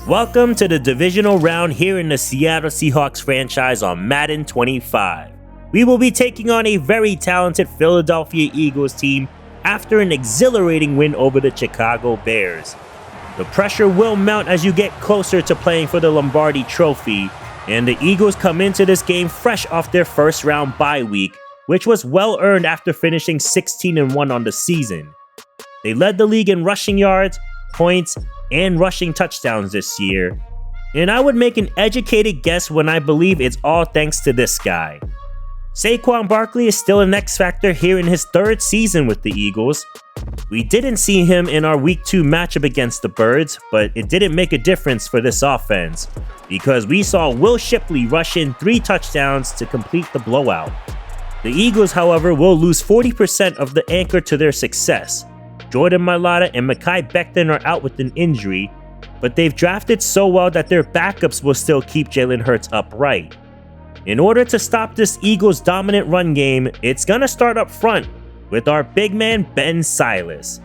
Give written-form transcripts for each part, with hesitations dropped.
Welcome to the divisional round here in the Seattle Seahawks franchise on Madden 25. We will be taking on a very talented Philadelphia Eagles team after an exhilarating win over the Chicago Bears. The pressure will mount as you get closer to playing for the Lombardi Trophy, and the Eagles come into this game fresh off their first round bye week, which was well earned after finishing 16-1 on the season. They led the league in rushing yards, points, and rushing touchdowns this year, and I would make an educated guess when I believe it's all thanks to this guy. Saquon Barkley is still an X factor here in his third season with the Eagles. We didn't see him in our Week 2 matchup against the Birds, but it didn't make a difference for this offense, because we saw Will Shipley rush in 3 touchdowns to complete the blowout. The Eagles, however, will lose 40% of the anchor to their success. Jordan Mailata and Mekhi Becton are out with an injury, but they've drafted so well that their backups will still keep Jalen Hurts upright. In order to stop this Eagles' dominant run game, it's gonna start up front with our big man Ben Silas.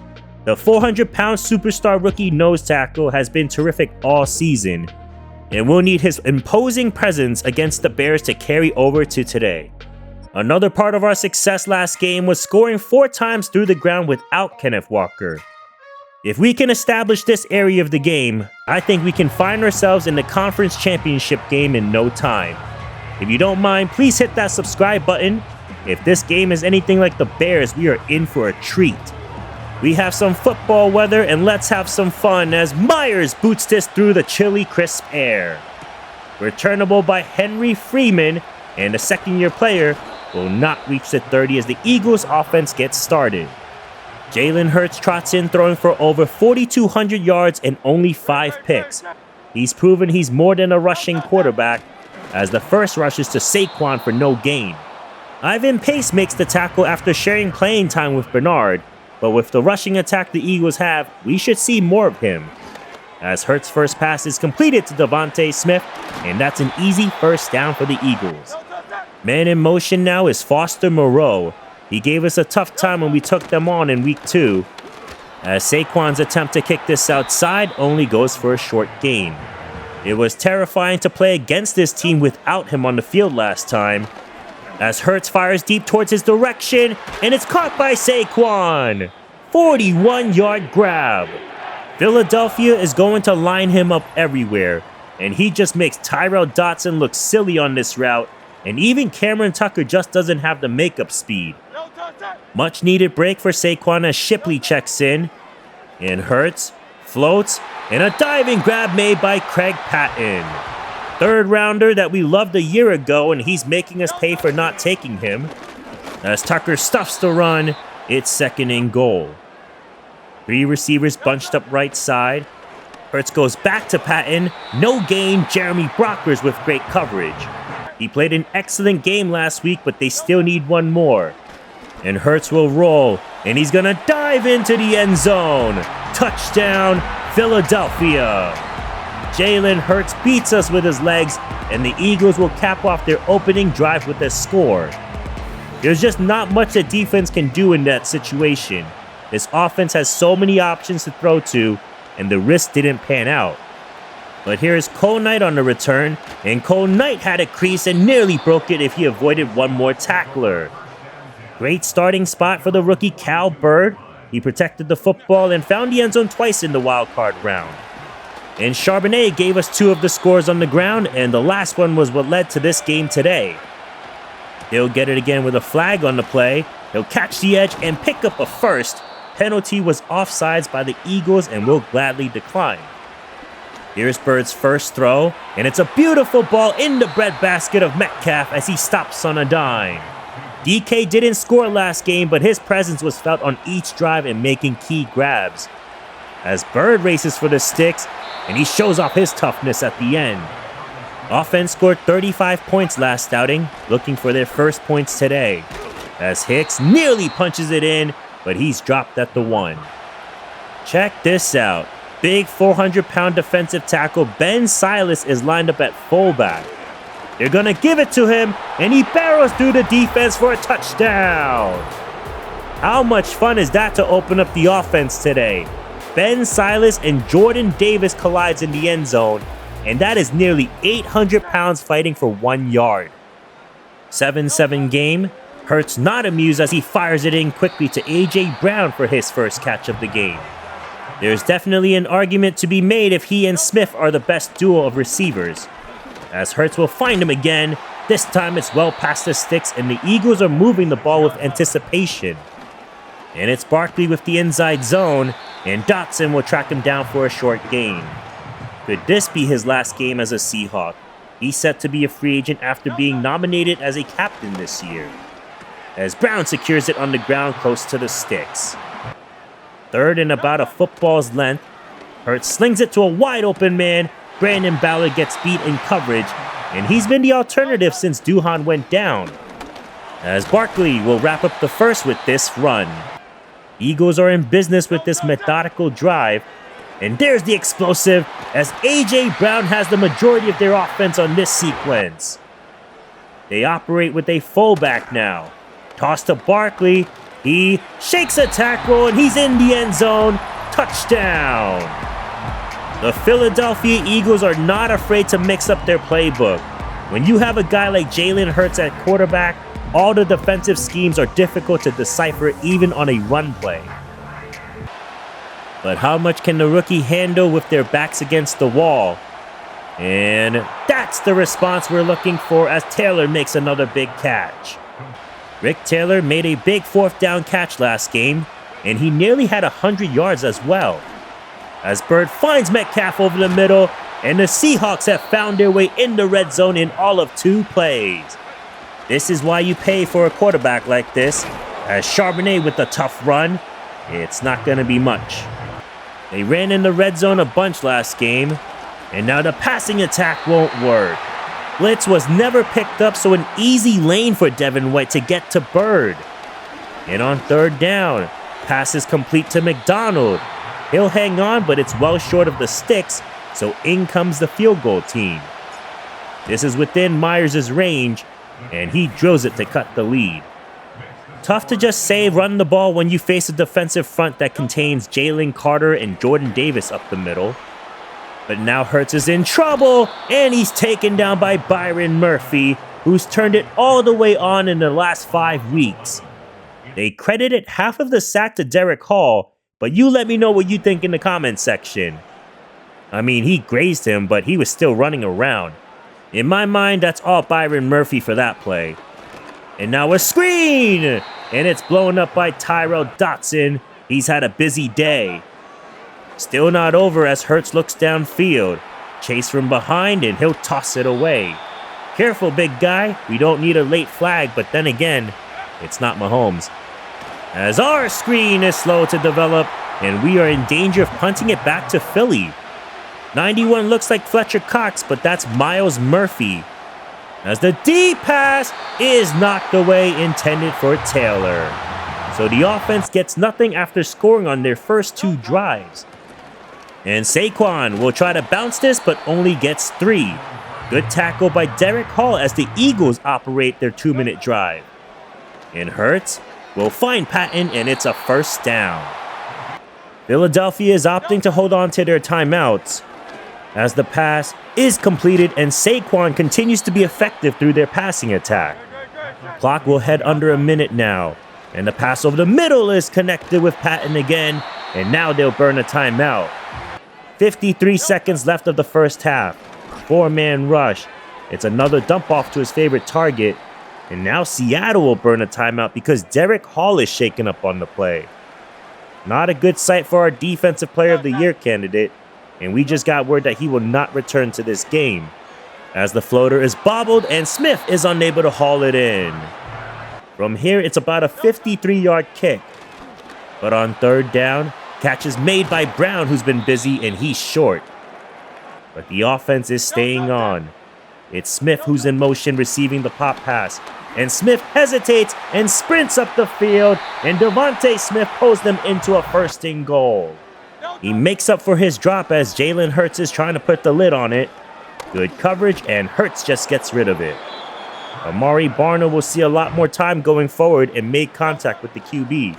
The 400-pound superstar rookie nose tackle has been terrific all season, and we'll need his imposing presence against the Bears to carry over to today. Another part of our success last game was scoring 4 times through the ground without Kenneth Walker. If we can establish this area of the game, I think we can find ourselves in the conference championship game in no time. If you don't mind, please hit that subscribe button. If this game is anything like the Bears, we are in for a treat. We have some football weather, and let's have some fun as Myers boots this through the chilly, crisp air. Returnable by Henry Freeman, and the second-year player will not reach the 30 as the Eagles' offense gets started. Jalen Hurts trots in throwing for over 4,200 yards and only 5 picks. He's proven he's more than a rushing quarterback, as the first rush is to Saquon for no gain. Ivan Pace makes the tackle after sharing playing time with Bernard, but with the rushing attack the Eagles have, we should see more of him. As Hurts' first pass is completed to Devontae Smith, and that's an easy first down for the Eagles. Man in motion now is Foster Moreau. He gave us a tough time when we took them on in Week 2, as Saquon's attempt to kick this outside only goes for a short gain. It was terrifying to play against this team without him on the field last time, as Hurts fires deep towards his direction, and it's caught by Saquon. 41-yard grab. Philadelphia is going to line him up everywhere, and he just makes Tyrell Dotson look silly on this route, and even Cameron Tucker just doesn't have the makeup speed. Much needed break for Saquon as Shipley checks in, and Hurts floats, and a diving grab made by Craig Patton. Third rounder that we loved a year ago, and he's making us pay for not taking him. As Tucker stuffs the run, it's second and goal. 3 receivers bunched up right side. Hurts goes back to Patton. No gain, Jeremy Brockers with great coverage. He played an excellent game last week, but they still need one more. And Hurts will roll, and he's gonna dive into the end zone. Touchdown, Philadelphia. Jalen Hurts beats us with his legs, and the Eagles will cap off their opening drive with a score. There's just not much the defense can do in that situation. This offense has so many options to throw to, and the risk didn't pan out. But here's Cole Knight on the return, and Cole Knight had a crease and nearly broke it if he avoided one more tackler. Great starting spot for the rookie Cal Bird. He protected the football and found the end zone twice in the wildcard round. And Charbonnet gave us 2 of the scores on the ground, and the last one was what led to this game today. He'll get it again with a flag on the play. He'll catch the edge and pick up a first. Penalty was offsides by the Eagles and will gladly decline. Here's Bird's first throw, and it's a beautiful ball in the breadbasket of Metcalf as he stops on a dime. DK didn't score last game, but his presence was felt on each drive and making key grabs. As Bird races for the sticks, and he shows off his toughness at the end. Offense scored 35 points last outing, looking for their first points today. As Hicks nearly punches it in, but he's dropped at the 1. Check this out. Big 400-pound defensive tackle Ben Silas is lined up at fullback. They're going to give it to him, and he barrels through the defense for a touchdown. How much fun is that to open up the offense today? Ben Silas and Jordan Davis collides in the end zone, and that is nearly 800 pounds fighting for 1 yard. 7-7 game. Hurts not amused as he fires it in quickly to A.J. Brown for his first catch of the game. There's definitely an argument to be made if he and Smith are the best duo of receivers, as Hurts will find him again. This time it's well past the sticks and the Eagles are moving the ball with anticipation. And it's Barkley with the inside zone, and Dotson will track him down for a short gain. Could this be his last game as a Seahawk? He's set to be a free agent after being nominated as a captain this year, as Brown secures it on the ground close to the sticks. Third and about a football's length. Hurts slings it to a wide open man. Brandon Ballard gets beat in coverage, and he's been the alternative since Duhan went down, as Barkley will wrap up the first with this run. Eagles are in business with this methodical drive, and there's the explosive as A.J. Brown has the majority of their offense on this sequence. They operate with a fullback now. Toss to Barkley. He shakes a tackle and he's in the end zone. Touchdown! The Philadelphia Eagles are not afraid to mix up their playbook. When you have a guy like Jalen Hurts at quarterback, all the defensive schemes are difficult to decipher even on a run play. But how much can the rookie handle with their backs against the wall? And that's the response we're looking for as Taylor makes another big catch. Rick Taylor made a big fourth down catch last game, and he nearly had 100 yards as well, as Bird finds Metcalf over the middle, and the Seahawks have found their way in the red zone in all of 2 plays. This is why you pay for a quarterback like this, as Charbonnet with a tough run, it's not going to be much. They ran in the red zone a bunch last game, and now the passing attack won't work. Blitz was never picked up, so an easy lane for Devin White to get to Bird. And on third down, pass is complete to McDonald. He'll hang on, but it's well short of the sticks, so in comes the field goal team. This is within Myers' range, and he drills it to cut the lead. Tough to just say run the ball when you face a defensive front that contains Jalen Carter and Jordan Davis up the middle. But now Hurts is in trouble, and he's taken down by Byron Murphy, who's turned it all the way on in the last 5 weeks. They credited half of the sack to Derek Hall, but you let me know what you think in the comments section. I mean, he grazed him, but he was still running around. In my mind, that's all Byron Murphy for that play. And now a screen! And it's blown up by Tyrell Dotson. He's had a busy day. Still not over as Hurts looks downfield. Chase from behind and he'll toss it away. Careful, big guy. We don't need a late flag, but then again, it's not Mahomes. As our screen is slow to develop, and we are in danger of punting it back to Philly. 91 looks like Fletcher Cox, but that's Miles Murphy, as the deep pass is knocked away, intended for Taylor. So the offense gets nothing after scoring on their first 2 drives. And Saquon will try to bounce this, but only gets 3. Good tackle by Derek Hall as the Eagles operate their 2-minute drive. And Hurts will find Patton, and it's a first down. Philadelphia is opting to hold on to their timeouts, as the pass is completed and Saquon continues to be effective through their passing attack. Clock will head under a minute now, and the pass over the middle is connected with Patton again, and now they'll burn a timeout. 53 seconds left of the first half. 4-man rush. It's another dump off to his favorite target, and now Seattle will burn a timeout because Derek Hall is shaken up on the play. Not a good sight for our Defensive Player of the Year candidate, and we just got word that he will not return to this game, as the floater is bobbled and Smith is unable to haul it in. From here, it's about a 53-yard kick. But on third down, catch is made by Brown, who's been busy, and he's short. But the offense is staying on. It's Smith who's in motion receiving the pop pass, and Smith hesitates and sprints up the field, and Devontae Smith pulls them into a first and goal. He makes up for his drop as Jalen Hurts is trying to put the lid on it. Good coverage, and Hurts just gets rid of it. Amari Barno will see a lot more time going forward and make contact with the QB.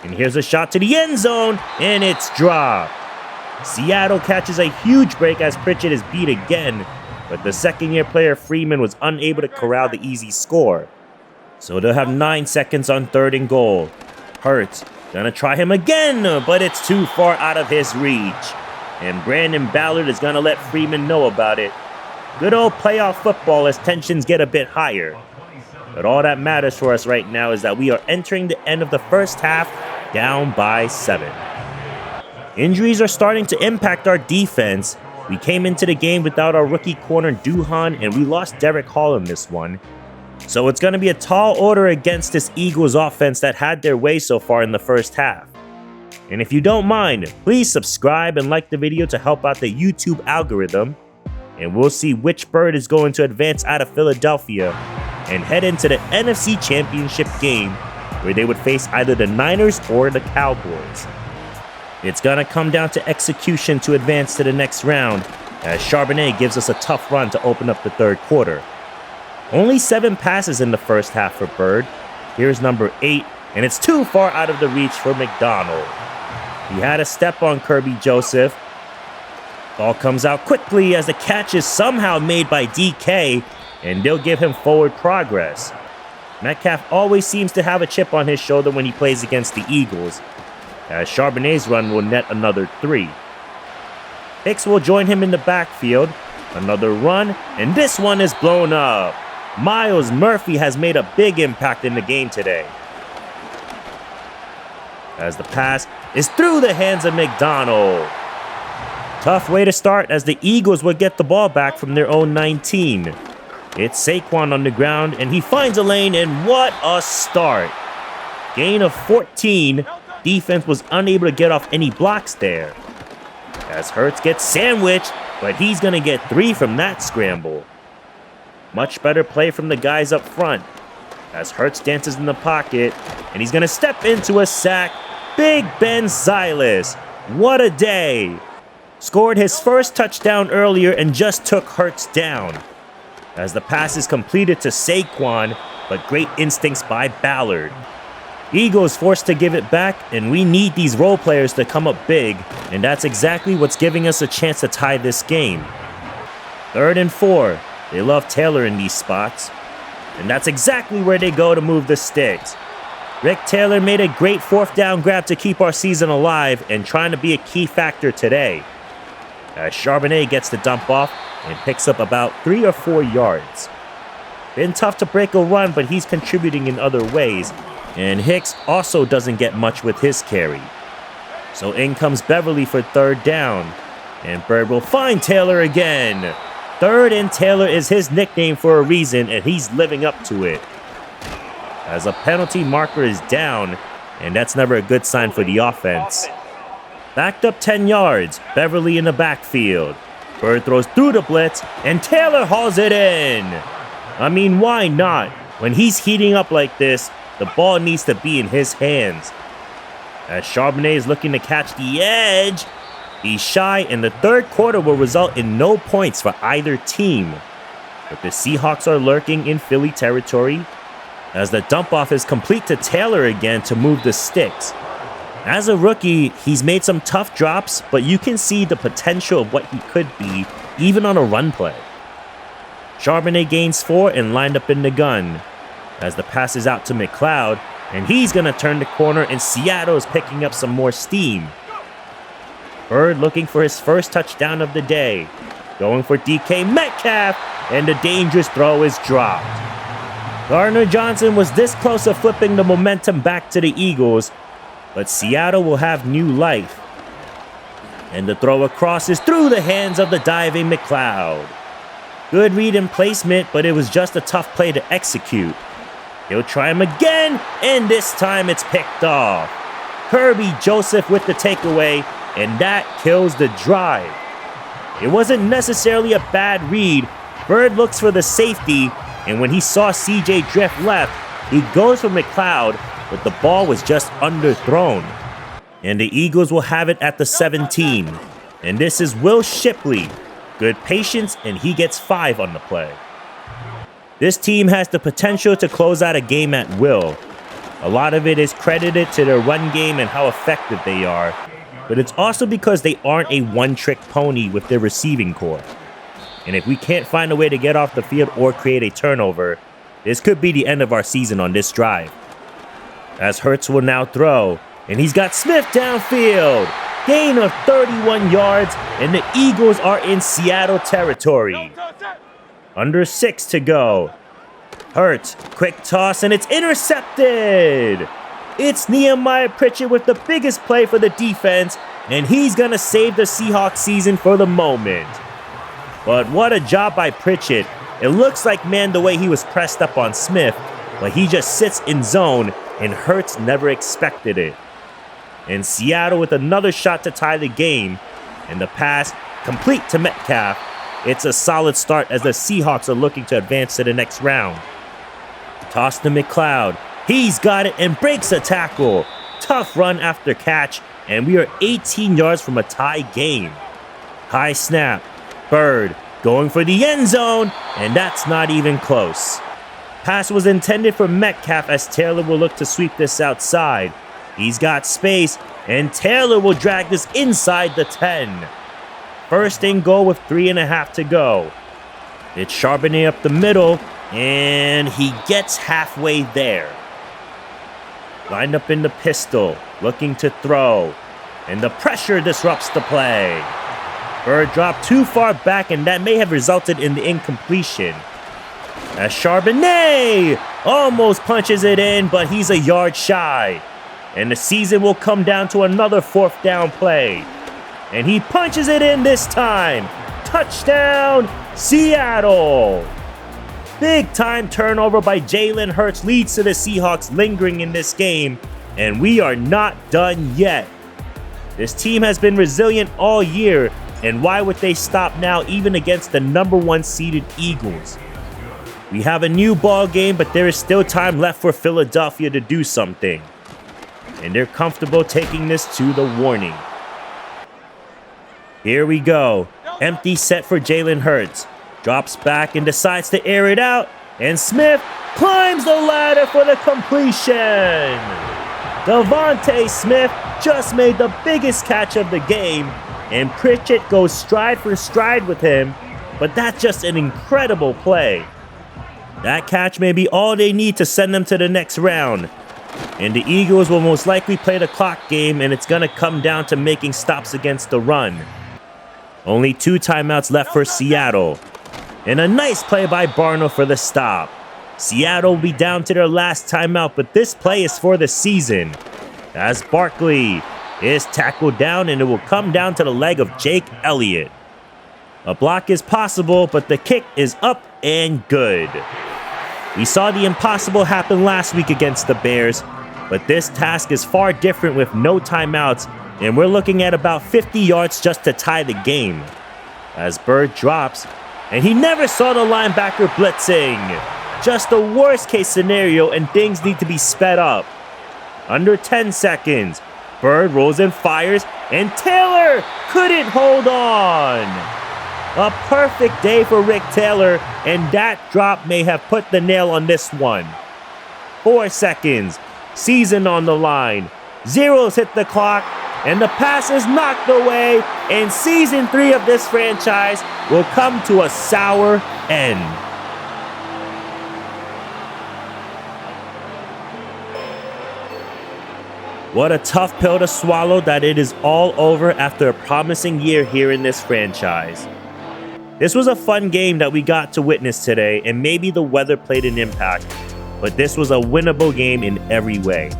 And here's a shot to the end zone, and it's dropped. Seattle catches a huge break as Pritchett is beat again, but the second-year player Freeman was unable to corral the easy score. So they'll have 9 seconds on 3rd and goal. Hurts gonna try him again, but it's too far out of his reach. And Brandon Ballard is gonna let Freeman know about it. Good old playoff football as tensions get a bit higher. But all that matters for us right now is that we are entering the end of the first half down by 7. Injuries are starting to impact our defense. We came into the game without our rookie corner Duhan, and we lost Derek Hall in this one. So it's going to be a tall order against this Eagles offense that had their way so far in the first half. And if you don't mind, please subscribe and like the video to help out the YouTube algorithm. And we'll see which bird is going to advance out of Philadelphia and head into the NFC Championship game, where they would face either the Niners or the Cowboys. It's gonna come down to execution to advance to the next round, as Charbonnet gives us a tough run to open up the 3rd quarter. Only 7 passes in the first half for Bird. Here's number 8, and it's too far out of the reach for McDonald. He had a step on Kirby Joseph. Ball comes out quickly as the catch is somehow made by DK, and they'll give him forward progress. Metcalf always seems to have a chip on his shoulder when he plays against the Eagles, as Charbonnet's run will net another 3. Hicks will join him in the backfield. Another run, and this one is blown up. Myles Murphy has made a big impact in the game today, as the pass is through the hands of McDonald. Tough way to start, as the Eagles would get the ball back from their own 19. It's Saquon on the ground, and he finds a lane, and what a start. Gain of 14. Defense was unable to get off any blocks there, as Hurts gets sandwiched, but he's going to get 3 from that scramble. Much better play from the guys up front, as Hurts dances in the pocket, and he's going to step into a sack. Big Ben Silas, what a day. Scored his first touchdown earlier and just took Hurts down, as the pass is completed to Saquon, but great instincts by Ballard. Eagles forced to give it back, and we need these role players to come up big, and that's exactly what's giving us a chance to tie this game. 3rd and 4. They love Taylor in these spots, and that's exactly where they go to move the sticks. Rick Taylor made a great 4th down grab to keep our season alive and trying to be a key factor today, as Charbonnet gets the dump off and picks up about 3 or 4 yards. Been tough to break a run, but he's contributing in other ways, and Hicks also doesn't get much with his carry. So in comes Beverly for 3rd down, and Bird will find Taylor again. 3rd and Taylor is his nickname for a reason, and he's living up to it, as a penalty marker is down, and that's never a good sign for the offense. Backed up 10 yards, Beverly in the backfield. Bird throws through the blitz, and Taylor hauls it in. I mean, why not? When he's heating up like this, the ball needs to be in his hands. As Charbonnet is looking to catch the edge, he's shy, and the 3rd quarter will result in no points for either team. But the Seahawks are lurking in Philly territory, as the dump-off is complete to Taylor again to move the sticks. As a rookie, he's made some tough drops, but you can see the potential of what he could be, even on a run play. Charbonnet gains 4 and lined up in the gun, as the pass is out to McLeod, and he's going to turn the corner, and Seattle is picking up some more steam. Bird looking for his first touchdown of the day, going for DK Metcalf, and the dangerous throw is dropped. Gardner Johnson was this close to flipping the momentum back to the Eagles, but Seattle will have new life. And the throw across is through the hands of the diving McLeod. Good read and placement, but it was just a tough play to execute. He'll try him again, and this time it's picked off. Kirby Joseph with the takeaway, and that kills the drive. It wasn't necessarily a bad read. Bird looks for the safety, and when he saw CJ drift left, he goes for McLeod, but the ball was just underthrown. And the Eagles will have it at the 17. And this is Will Shipley. Good patience, and he gets 5 on the play. This team has the potential to close out a game at will. A lot of it is credited to their run game and how effective they are, but it's also because they aren't a one-trick pony with their receiving core. And if we can't find a way to get off the field or create a turnover, this could be the end of our season on this drive. As Hurts will now throw, and he's got Smith downfield. Gain of 31 yards, and the Eagles are in Seattle territory. Under 6 to go. Hurts, quick toss, and it's intercepted. It's Nehemiah Pritchett with the biggest play for the defense, and he's going to save the Seahawks season for the moment. But what a job by Pritchett. It looks like, man, the way he was pressed up on Smith, but he just sits in zone, and Hurts never expected it. And Seattle with another shot to tie the game, and the pass complete to Metcalf. It's a solid start as the Seahawks are looking to advance to the next round. Toss to McLeod. He's got it and breaks a tackle. Tough run after catch, and we are 18 yards from a tie game. High snap. Bird going for the end zone, and that's not even close. Pass was intended for Metcalf as Taylor will look to sweep this outside. He's got space, and Taylor will drag this inside the 10. First and goal with 3.5 to go. It's Charbonnet up the middle, and he gets halfway there. Lined up in the pistol, looking to throw, and the pressure disrupts the play. Bird dropped too far back, and that may have resulted in the incompletion. As Charbonnet almost punches it in, but he's a yard shy. And the season will come down to another 4th down play. And he punches it in this time. Touchdown, Seattle! Big time turnover by Jalen Hurts leads to the Seahawks lingering in this game. And we are not done yet. This team has been resilient all year. And why would they stop now even against the number 1 seeded Eagles? We have a new ball game, but there is still time left for Philadelphia to do something. And they're comfortable taking this to the warning. Here we go. Empty set for Jalen Hurts. Drops back and decides to air it out. And Smith climbs the ladder for the completion. Devontae Smith just made the biggest catch of the game. And Pritchett goes stride for stride with him. But that's just an incredible play. That catch may be all they need to send them to the next round. And the Eagles will most likely play the clock game, and it's going to come down to making stops against the run. Only 2 timeouts left for Seattle. And a nice play by Barno for the stop. Seattle will be down to their last timeout, but this play is for the season. As Barkley is tackled down, and it will come down to the leg of Jake Elliott. A block is possible, but the kick is up and good. We saw the impossible happen last week against the Bears, but this task is far different with no timeouts, and we're looking at about 50 yards just to tie the game. As Bird drops, and he never saw the linebacker blitzing. Just the worst case scenario, and things need to be sped up. Under 10 seconds, Bird rolls and fires, and Taylor couldn't hold on. A perfect day for Rick Taylor, and that drop may have put the nail on this one. 4 seconds, season on the line. Zeros hit the clock, and the pass is knocked away, and season 3 of this franchise will come to a sour end. What a tough pill to swallow that it is all over after a promising year here in this franchise. This was a fun game that we got to witness today, and maybe the weather played an impact, but this was a winnable game in every way.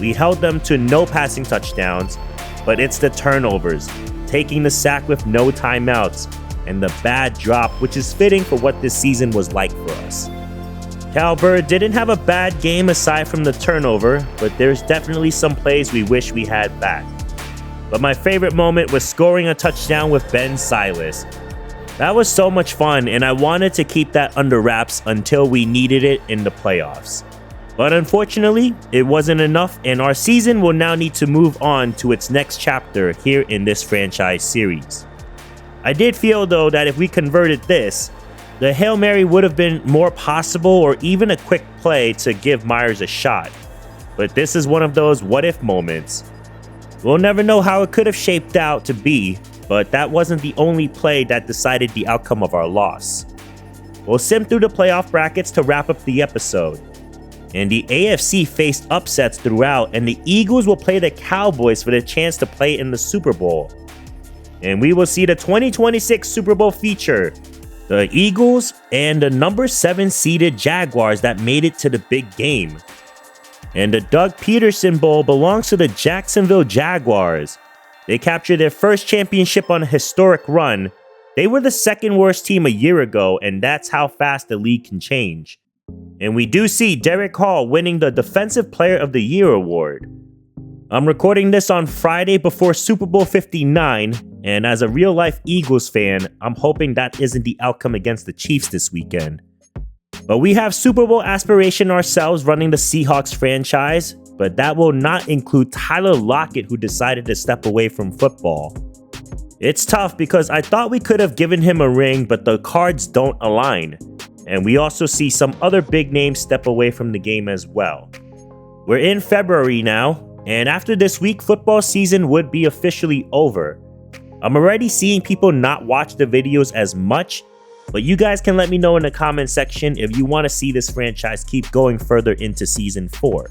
We held them to no passing touchdowns, but it's the turnovers, taking the sack with no timeouts, and the bad drop, which is fitting for what this season was like for us. Cal Bird didn't have a bad game aside from the turnover, but there's definitely some plays we wish we had back. But my favorite moment was scoring a touchdown with Ben Silas. That was so much fun, and I wanted to keep that under wraps until we needed it in the playoffs. But unfortunately, it wasn't enough, and our season will now need to move on to its next chapter here in this franchise series. I did feel, though, that if we converted this, the Hail Mary would have been more possible, or even a quick play to give Myers a shot. but this is one of those what-if moments. We'll never know how it could have shaped out to be, but that wasn't the only play that decided the outcome of our loss. We'll sim through the playoff brackets to wrap up the episode. And the AFC faced upsets throughout, and the Eagles will play the Cowboys for the chance to play in the Super Bowl. And we will see the 2026 Super Bowl feature the Eagles and the number 7 seeded Jaguars that made it to the big game. And the Doug Peterson Bowl belongs to the Jacksonville Jaguars. They captured their first championship on a historic run. They were the second worst team a year ago, and that's how fast the league can change. And we do see Derek Hall winning the Defensive Player of the Year award. I'm recording this on Friday before Super Bowl 59, and as a real-life Eagles fan, I'm hoping that isn't the outcome against the Chiefs this weekend. But we have Super Bowl aspiration ourselves running the Seahawks franchise, but that will not include Tyler Lockett, who decided to step away from football. It's tough because I thought we could have given him a ring, but the cards don't align. And we also see some other big names step away from the game as well. We're in February now, and after this week, football season would be officially over. I'm already seeing people not watch the videos as much, but you guys can let me know in the comment section if you want to see this franchise keep going further into Season 4.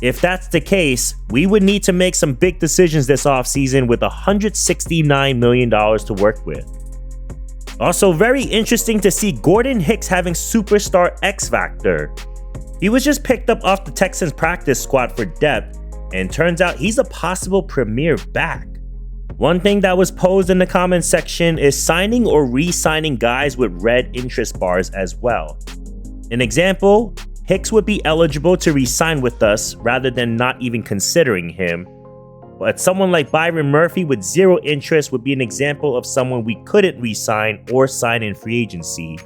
If that's the case, we would need to make some big decisions this offseason with $169 million to work with. Also, very interesting to see Gordon Hicks having superstar X Factor. He was just picked up off the Texans practice squad for depth, and turns out he's a possible premier back. One thing that was posed in the comments section is signing or re-signing guys with red interest bars as well. An example, Hicks would be eligible to re-sign with us rather than not even considering him. But someone like Byron Murphy with 0 interest would be an example of someone we couldn't re-sign or sign in free agency,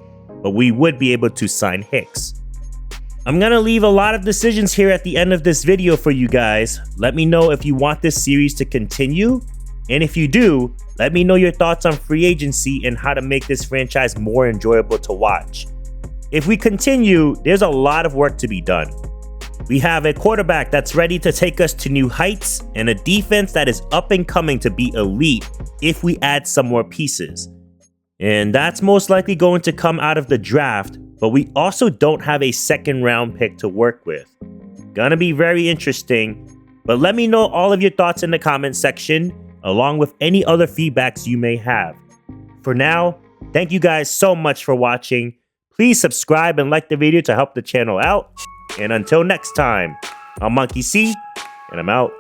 but we would be able to sign Hicks. I'm gonna leave a lot of decisions here at the end of this video for you guys. Let me know if you want this series to continue, and if you do, let me know your thoughts on free agency and how to make this franchise more enjoyable to watch. If we continue, there's a lot of work to be done. We have a quarterback that's ready to take us to new heights, and a defense that is up and coming to be elite if we add some more pieces. And that's most likely going to come out of the draft, but we also don't have a second round pick to work with. Gonna be very interesting, but let me know all of your thoughts in the comment section, along with any other feedbacks you may have. For now, thank you guys so much for watching. Please subscribe and like the video to help the channel out. And until next time, I'm Monkey C, and I'm out.